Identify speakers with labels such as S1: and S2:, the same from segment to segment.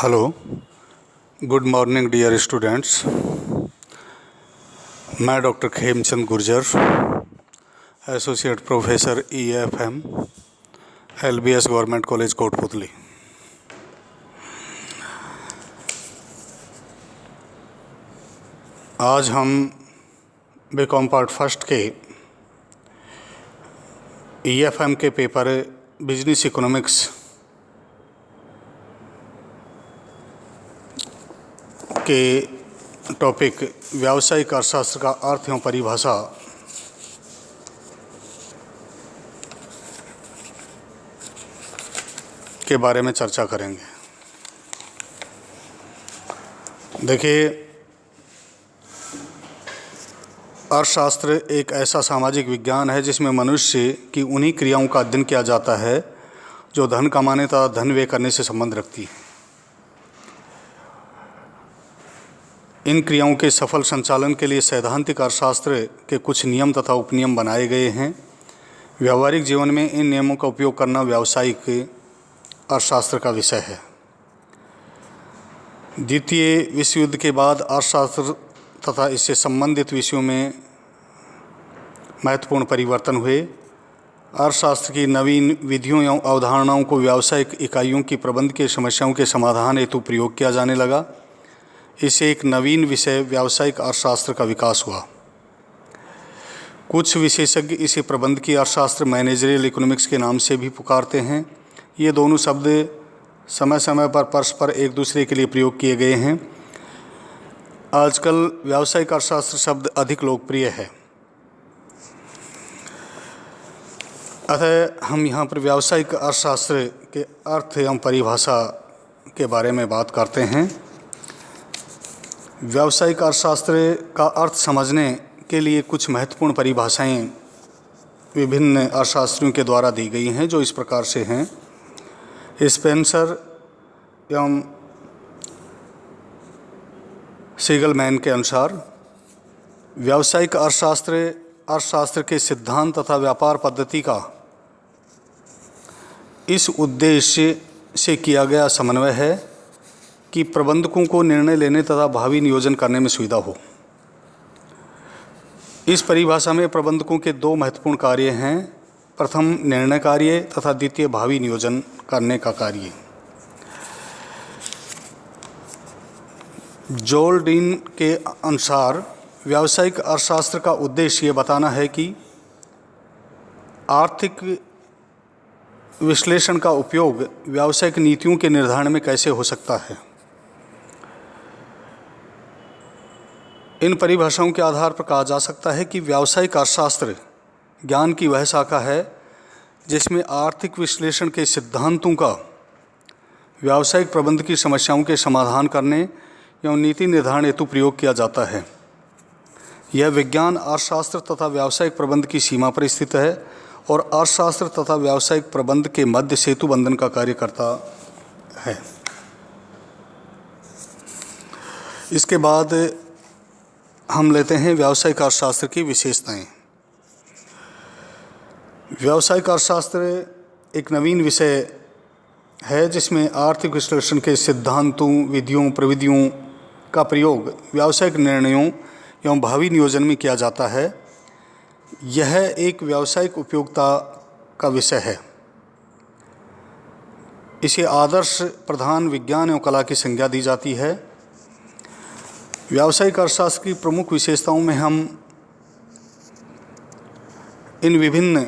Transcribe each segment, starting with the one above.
S1: Hello, good morning dear students. मैं doctor Khemchand Gurjar, associate professor EFM, LBS government college Kotputli. आज हम B Com part first के EFM के paper business economics के topic व्यावसायिक अर्थशास्त्र का अर्थ एवं परिभाषा के बारे में चर्चा करेंगे। देखिए, अर्थशास्त्र एक ऐसा सामाजिक विज्ञान है जिसमें मनुष्य की उन्हीं क्रियाओं का अध्ययन किया जाता है जो धन कमाने तथा धन व्यय करने से संबंध रखती है। इन क्रियाओं के सफल संचालन के लिए सैद्धांतिक अर्थशास्त्र के कुछ नियम तथा उपनियम बनाए गए हैं। व्यावहारिक जीवन में इन नियमों का उपयोग करना व्यावसायिक अर्थशास्त्र का विषय है। द्वितीय विश्व युद्ध के बाद अर्थशास्त्र तथा इससे संबंधित विषयों में महत्वपूर्ण परिवर्तन हुए। अर्थशास्त्र की नवीन विधियों एवं अवधारणाओं को व्यावसायिक इकाइयों की प्रबंध के समस्याओं के समाधान हेतु प्रयोग किया जाने लगा। इससे एक नवीन विषय व्यावसायिक अर्थशास्त्र का विकास हुआ। कुछ विशेषज्ञ इसे प्रबंधकीय अर्थशास्त्र, मैनेजरियल इकोनॉमिक्स के नाम से भी पुकारते हैं। ये दोनों शब्द समय समय पर परस्पर एक दूसरे के लिए प्रयोग किए गए हैं। आजकल व्यावसायिक अर्थशास्त्र शब्द अधिक लोकप्रिय है। अतः हम यहाँ पर व्यावसायिक अर्थशास्त्र के अर्थ एवं परिभाषा के बारे में बात करते हैं। व्यावसायिक अर्थशास्त्र का अर्थ समझने के लिए कुछ महत्वपूर्ण परिभाषाएं विभिन्न अर्थशास्त्रियों के द्वारा दी गई हैं, जो इस प्रकार से हैं। स्पेंसर एवं सीगलमैन के अनुसार व्यावसायिक अर्थशास्त्र के सिद्धांत तथा व्यापार पद्धति का इस उद्देश्य से किया गया समन्वय है कि प्रबंधकों को निर्णय लेने तथा भावी नियोजन करने में सुविधा हो। इस परिभाषा में प्रबंधकों के दो महत्वपूर्ण कार्य हैं। प्रथम निर्णय कार्य तथा द्वितीय भावी नियोजन करने का कार्य। जोल डीन के अनुसार व्यावसायिक अर्थशास्त्र का उद्देश्य ये बताना है कि आर्थिक विश्लेषण का उपयोग व्यावसायिक नीतियों के निर्धारण में कैसे हो सकता है। इन परिभाषाओं के आधार पर कहा जा सकता है कि व्यावसायिक अर्थशास्त्र ज्ञान की वह शाखा है जिसमें आर्थिक विश्लेषण के सिद्धांतों का व्यावसायिक प्रबंध की समस्याओं के समाधान करने एवं नीति निर्धारण हेतु प्रयोग किया जाता है। यह विज्ञान अर्थशास्त्र तथा व्यावसायिक प्रबंध की सीमा पर स्थित है और अर्थशास्त्र तथा व्यावसायिक प्रबंध के मध्य सेतु बंधन का कार्य करता है। इसके बाद हम लेते हैं व्यावसायिक अर्थशास्त्र की विशेषताएं। व्यावसायिक अर्थशास्त्र एक नवीन विषय है जिसमें आर्थिक विश्लेषण के सिद्धांतों, विधियों, प्रविधियों का प्रयोग व्यावसायिक निर्णयों एवं भावी नियोजन में किया जाता है। यह एक व्यावसायिक उपयोगिता का विषय है। इसे आदर्श प्रधान विज्ञान एवं कला की संज्ञा दी जाती है। व्यावसायिक अर्थशास्त्र की प्रमुख विशेषताओं में हम इन विभिन्न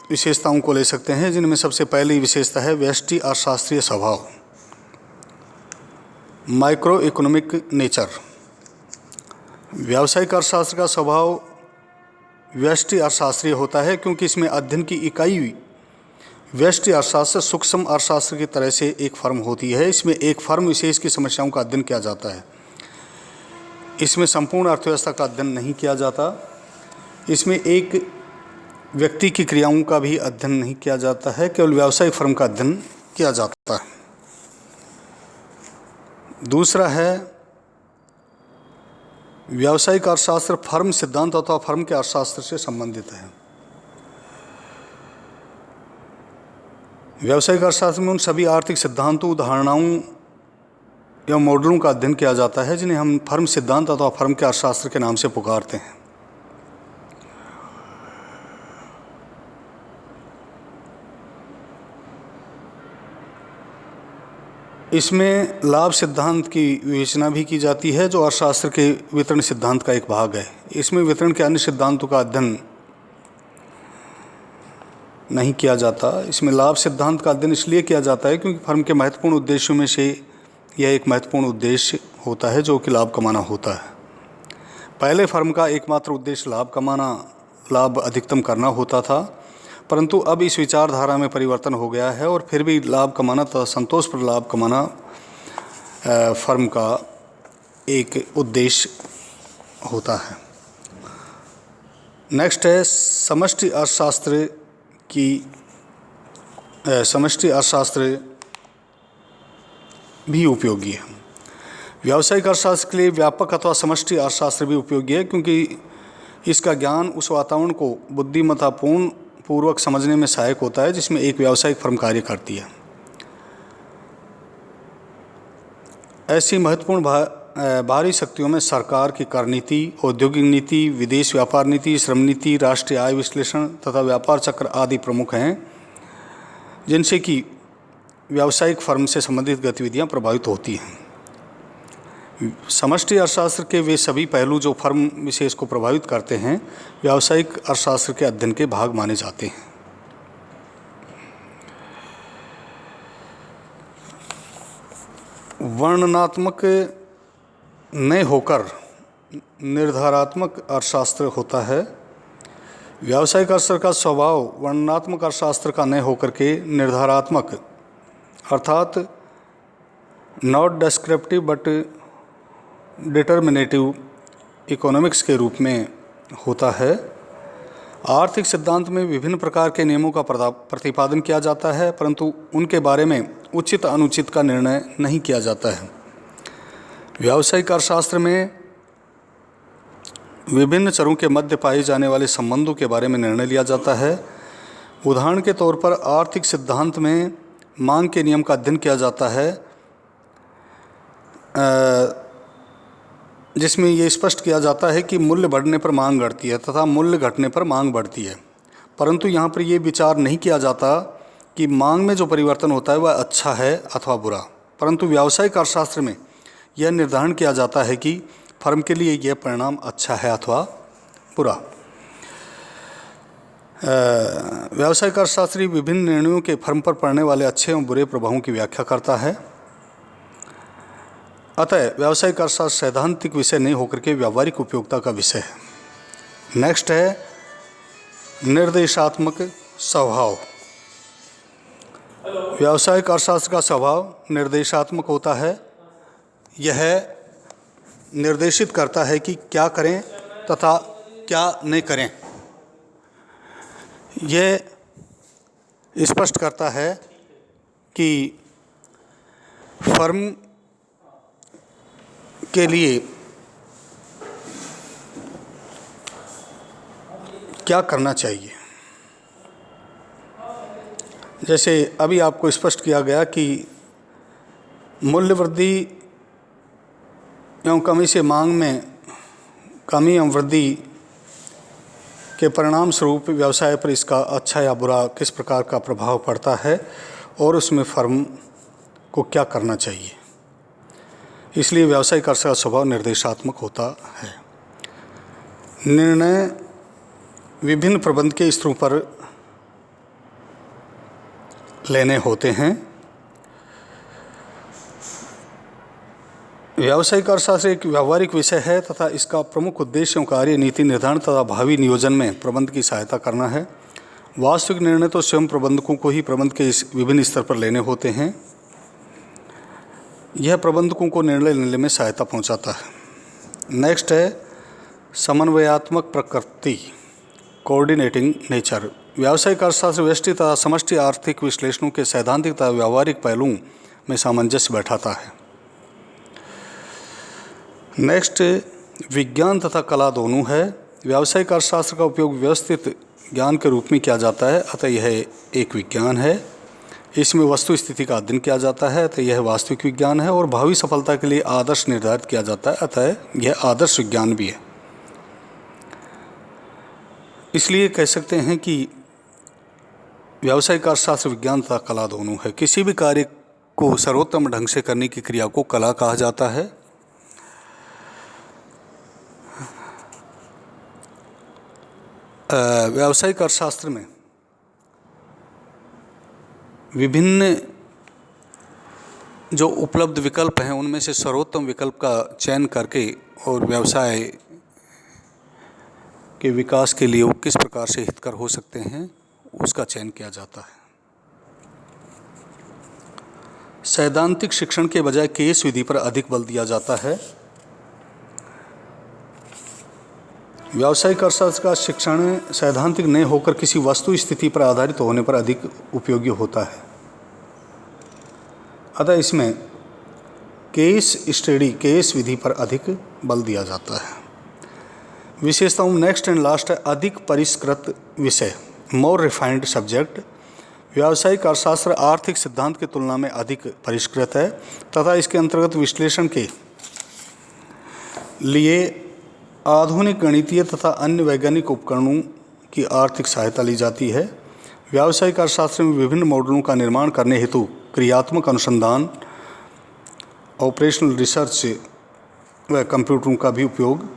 S1: विशेषताओं को ले सकते हैं, जिनमें सबसे पहली विशेषता है व्यष्टि अर्थशास्त्रीय स्वभाव, माइक्रो इकोनॉमिक नेचर। व्यावसायिक अर्थशास्त्र का स्वभाव व्यष्टि अर्थशास्त्रीय होता है क्योंकि इसमें अध्ययन की इकाई व्यष्टि अर्थशास्त्र सूक्ष्म अर्थशास्त्र की तरह से एक फर्म होती है। इसमें एक फर्म विशेष की समस्याओं का अध्ययन किया जाता है। इसमें संपूर्ण अर्थव्यवस्था का अध्ययन नहीं किया जाता। इसमें एक व्यक्ति की क्रियाओं का भी अध्ययन नहीं किया जाता है, केवल व्यावसायिक फर्म का अध्ययन किया जाता है। दूसरा है व्यावसायिक अर्थशास्त्र फर्म सिद्धांत अथवा फर्म के अर्थशास्त्र से संबंधित है। व्यावसायिक अर्थशास्त्र में उन सभी आर्थिक सिद्धांतों, धारणाओं या मॉडलों का अध्ययन किया जाता है, जिन्हें हम फर्म सिद्धांत अथवा फर्म के अर्थशास्त्र के नाम से पुकारते हैं। इसमें लाभ सिद्धांत की विवेचना भी की जाती है, जो अर्थशास्त्र के वितरण सिद्धांत का एक भाग है। इसमें वितरण के अन्य सिद्धांतों का अध्ययन नहीं किया जाता। इसमें लाभ सिद्धांत का अध्ययन इसलिए किया जाता है क्योंकि फर्म के महत्वपूर्ण उद्देश्यों में से यह एक महत्वपूर्ण उद्देश्य होता है, जो कि लाभ कमाना होता है। पहले फर्म का एकमात्र उद्देश्य लाभ कमाना, लाभ अधिकतम करना होता था, परंतु अब इस विचारधारा में परिवर्तन हो गया है और फिर भी लाभ कमाना तथा संतोष पर लाभ कमाना फर्म का एक उद्देश्य होता है। नेक्स्ट है समष्टि अर्थशास्त्र की समष्टि अर्थशास्त्र भी उपयोगी है। व्यावसायिक अर्थशास्त्र के लिए व्यापक अथवा समष्टि अर्थशास्त्र भी उपयोगी है, क्योंकि इसका ज्ञान उस वातावरण को बुद्धिमत्तापूर्ण पूर्वक समझने में सहायक होता है जिसमें एक व्यावसायिक फर्म कार्य करती है। ऐसी महत्वपूर्ण बाहरी शक्तियों में सरकार की कर नीति, औद्योगिक नीति, विदेश व्यापार नीति, श्रम नीति, राष्ट्रीय आय विश्लेषण तथा व्यापार चक्र आदि प्रमुख हैं, जिनसे कि व्यावसायिक फर्म से संबंधित गतिविधियां प्रभावित होती हैं। समष्टि अर्थशास्त्र के वे सभी पहलू जो फर्म विशेष को प्रभावित करते हैं, व्यावसायिक अर्थशास्त्र के अध्ययन के भाग माने जाते हैं। वर्णनात्मक न होकर निर्धारात्मक अर्थशास्त्र होता है। व्यावसायिक अर्थशास्त्र का स्वभाव वर्णनात्मक अर्थशास्त्र का न होकर के निर्धारात्मक अर्थात not descriptive but determinative economics के रूप में होता है। आर्थिक सिद्धांत में विभिन्न प्रकार के नियमों का प्रतिपादन किया जाता है, परंतु उनके बारे में उचित अनुचित का निर्णय नहीं किया जाता है। व्यावसायिक अर्थशास्त्र में विभिन्न चरों के मध्य पाए जाने वाले संबंधों के बारे में निर्णय लिया जाता है। उदाहरण के तौर पर आर्थिक सिद्धांत में मांग के नियम का अध्ययन किया जाता है, जिसमें ये स्पष्ट किया जाता है कि मूल्य बढ़ने पर मांग घटती है तथा मूल्य घटने पर मांग बढ़ती है। परंतु यहाँ पर ये विचार नहीं किया जाता कि मांग में जो परिवर्तन होता है वह अच्छा है अथवा बुरा, परंतु व्यावसायिक अर्थशास्त्र में यह निर्धारण किया जाता है कि फर्म के लिए यह परिणाम अच्छा है अथवा बुरा। व्यावसायिक अर्थशास्त्री विभिन्न निर्णयों के फर्म पर पड़ने वाले अच्छे और बुरे प्रभावों की व्याख्या करता है। अतः व्यावसायिक अर्थशास्त्र सैद्धांतिक विषय नहीं होकर के व्यावहारिक उपयोगिता का विषय है। नेक्स्ट है निर्देशात्मक स्वभाव। व्यावसायिक अर्थशास्त्र का स्वभाव निर्देशात्मक होता है। यह निर्देशित करता है कि क्या करें तथा क्या नहीं करें। यह स्पष्ट करता है कि फर्म के लिए क्या करना चाहिए। जैसे अभी आपको स्पष्ट किया गया कि मूल्य वृद्धि एवं कमी से मांग में कमी एवं वृद्धि के परिणाम स्वरूप व्यवसाय पर इसका अच्छा या बुरा किस प्रकार का प्रभाव पड़ता है और उसमें फर्म को क्या करना चाहिए। इसलिए व्यावसायिक अर्थशास्त्र का स्वभाव निर्देशात्मक होता है। निर्णय विभिन्न प्रबंध के स्तरों पर लेने होते हैं। व्यावसायिक अर्थशास्त्र एक व्यावहारिक विषय है तथा इसका प्रमुख उद्देश्य कार्य नीति निर्धारण तथा भावी नियोजन में प्रबंध की सहायता करना है। वास्तविक निर्णय तो स्वयं प्रबंधकों को ही प्रबंध के इस विभिन्न स्तर पर लेने होते हैं। यह प्रबंधकों को निर्णय लेने में सहायता पहुंचाता है। नेक्स्ट है समन्वयात्मक प्रकृति, कोऑर्डिनेटिंग नेचर। व्यावसायिक अर्थशास्त्र व्यष्टि तथा समष्टि आर्थिक विश्लेषणों के सैद्धांतिक तथा व्यावहारिक पहलुओं में सामंजस्य बैठाता है। नेक्स्ट विज्ञान तथा कला दोनों है। व्यावसायिक अर्थशास्त्र का उपयोग व्यवस्थित ज्ञान के रूप में किया जाता है, अतः यह एक विज्ञान है। इसमें वस्तु स्थिति का अध्ययन किया जाता है, अतः यह वास्तविक विज्ञान है। और भावी सफलता के लिए आदर्श निर्धारित किया जाता है, अतः यह आदर्श विज्ञान भी है। इसलिए कह सकते हैं कि व्यावसायिक अर्थशास्त्र विज्ञान तथा कला दोनों है। किसी भी कार्य को सर्वोत्तम ढंग से करने की क्रिया को कला कहा जाता है। व्यावसायिक अर्थशास्त्र में विभिन्न जो उपलब्ध विकल्प हैं उनमें से सर्वोत्तम विकल्प का चयन करके और व्यवसाय के विकास के लिए वो किस प्रकार से हितकर हो सकते हैं उसका चयन किया जाता है। सैद्धांतिक शिक्षण के बजाय केस विधि पर अधिक बल दिया जाता है। व्यावसायिक अर्थशास्त्र का शिक्षण सैद्धांतिक नहीं होकर किसी वस्तु स्थिति पर आधारित होने पर अधिक उपयोगी होता है, अतः इसमें केस स्टडी, केस विधि पर अधिक बल दिया जाता है। विशेषताओं नेक्स्ट एंड लास्ट है अधिक परिष्कृत विषय, मोर रिफाइंड सब्जेक्ट। व्यावसायिक अर्थशास्त्र आर्थिक सिद्धांत की तुलना में अधिक परिष्कृत है तथा इसके अंतर्गत विश्लेषण के लिए आधुनिक गणितीय तथा अन्य वैज्ञानिक उपकरणों की आर्थिक सहायता ली जाती है। व्यावसायिक अर्थशास्त्र में विभिन्न मॉडलों का निर्माण करने हेतु क्रियात्मक अनुसंधान, ऑपरेशनल रिसर्च व कंप्यूटरों का भी उपयोग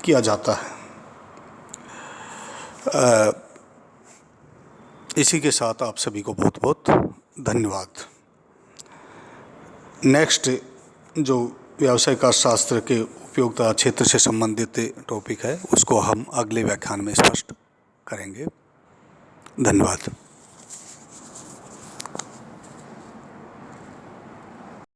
S1: किया जाता है। इसी के साथ आप सभी को बहुत बहुत धन्यवाद। नेक्स्ट जो व्यावसायिक अर्थशास्त्र के उपयोगिता क्षेत्र से संबंधित टॉपिक है उसको हम अगले व्याख्यान में स्पष्ट करेंगे। धन्यवाद।